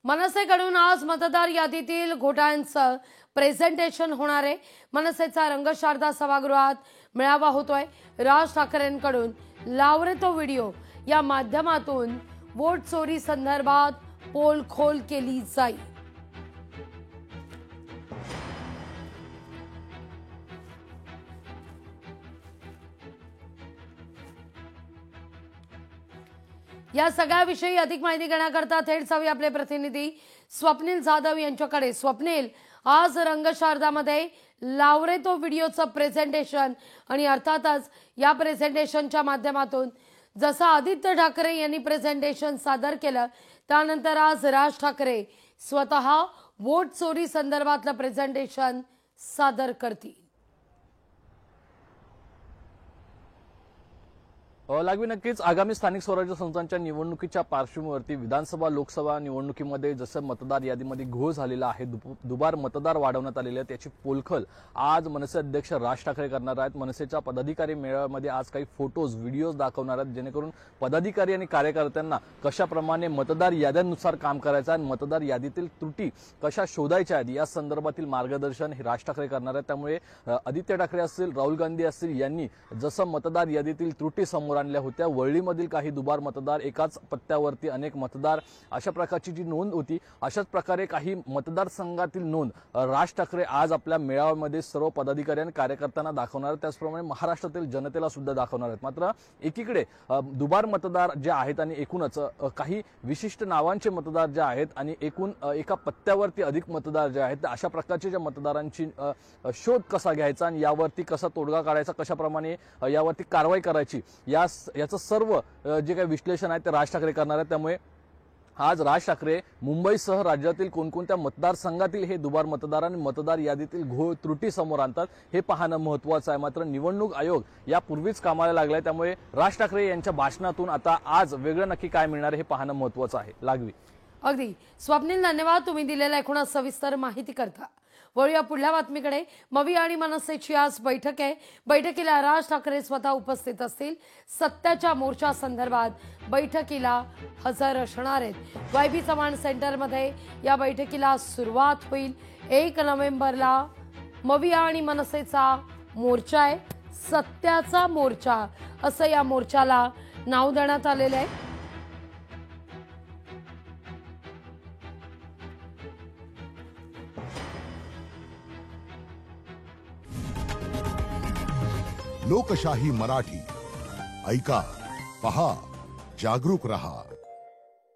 मनसेकडून आज मतदार यादीतील घोटाळ्यांचं प्रेझेंटेशन होणार आहे। मनसेचा रंगशारदा सभागृहात मेळावा होतोय। राज ठाकरेंकडून लाव रे तो व्हिडिओ या माध्यमातून वोट चोरी संदर्भात पोलखोल केली जाईल। या सगळ्याविषयी अधिक माहिती घेण्याकरता थेट जाऊया आपले प्रतिनिधी स्वप्नील जाधव यांच्याकडे। स्वप्नील, आज रंगशारदामध्ये लाव रे तो व्हिडिओचं प्रेझेंटेशन आणि अर्थातच या प्रेझेंटेशनच्या माध्यमातून जसं आदित्य ठाकरे यांनी प्रेझेंटेशन सादर केलं त्यानंतर आज राज ठाकरे स्वतः वोट चोरी संदर्भातलं प्रेझेंटेशन सादर करतील। लागवी नक्कीच आगामी स्थानिक स्वराज्य संस्थांच्या निवडणुकीच्या पार्श्वभूमीवरती विधानसभा लोकसभा निवडणुकीमध्ये जसं मतदार यादीमध्ये घोळ झालेला आहे, दुबार मतदार वाढवण्यात आलेले आहेत, त्याची पोलखल आज मनसे अध्यक्ष राज ठाकरे करणार आहेत। मनसेच्या पदाधिकारी मेळाव्यामध्ये आज काही फोटोज व्हिडिओज दाखवणार आहेत जेणेकरून पदाधिकारी आणि कार्यकर्त्यांना कशाप्रमाणे मतदार याद्यांनुसार काम करायचं आणि मतदार यादीतील त्रुटी कशा शोधायच्या आहेत या संदर्भातील मार्गदर्शन हे राज ठाकरे करणार आहेत। त्यामुळे आदित्य ठाकरे असतील, राहुल गांधी असतील यांनी जसं मतदार यादीतील त्रुटी समोर आणल्या होत्या, वरळीमधील काही दुबार मतदार, एकाच पत्त्यावरती अनेक मतदार, अशा प्रकारची जी नोंद होती, अशाच प्रकारे काही मतदारसंघातील नोंद राज ठाकरे आज आपल्या मेळाव्यामध्ये सर्व पदाधिकारी आणि कार्यकर्त्यांना दाखवणार आहेत, त्याचप्रमाणे महाराष्ट्रातील जनतेला सुद्धा दाखवणार आहेत। मात्र एकीकडे दुबार मतदार जे आहेत आणि एकूणच काही विशिष्ट नावांचे मतदार जे आहेत आणि एकूण एका पत्त्यावरती अधिक मतदार जे आहेत, अशा प्रकारचे ज्या मतदारांची शोध कसा घ्यायचा आणि यावरती कसा तोडगा काढायचा, कशाप्रमाणे यावरती कारवाई करायची, याचं सर्व जे काही विश्लेषण आहे ते राज ठाकरे करणार आहेत। त्यामुळे आज राज ठाकरे मुंबईसह राज्यातील कोणकोणत्या मतदारसंघातील हे दुबार मतदार आणि मतदार यादीतील घोळ त्रुटी समोर आणतात हे पाहणं महत्त्वाचं आहे। मात्र निवडणूक आयोग यापूर्वीच कामाला लागलाय, त्यामुळे राज ठाकरे यांच्या भाषणातून आता आज वेगळं नक्की काय मिळणार हे पाहणं महत्त्वाचं आहे। लागवी अगदी स्वप्नील, धन्यवाद तुम्ही दिलेल्या एकूण सविस्तर माहिती करता। वळूया पुढल्या बातमीकडे। मवी आणि मनसेची आज बैठक आहे। बैठकीला राज ठाकरे स्वतः उपस्थित असतील। सत्याच्या मोर्चा संदर्भात बैठकीला हजर असणार आहेत। वायबी चव्हाण सेंटरमध्ये या बैठकीला सुरुवात होईल। 1 नोव्हेंबरला मवी आणि मनसेचा मोर्चा आहे, सत्याचा मोर्चा असं या मोर्चाला नाव देण्यात आलेलं आहे। लोकशाही मराठी ऐका, पहा, जागरूक रहा।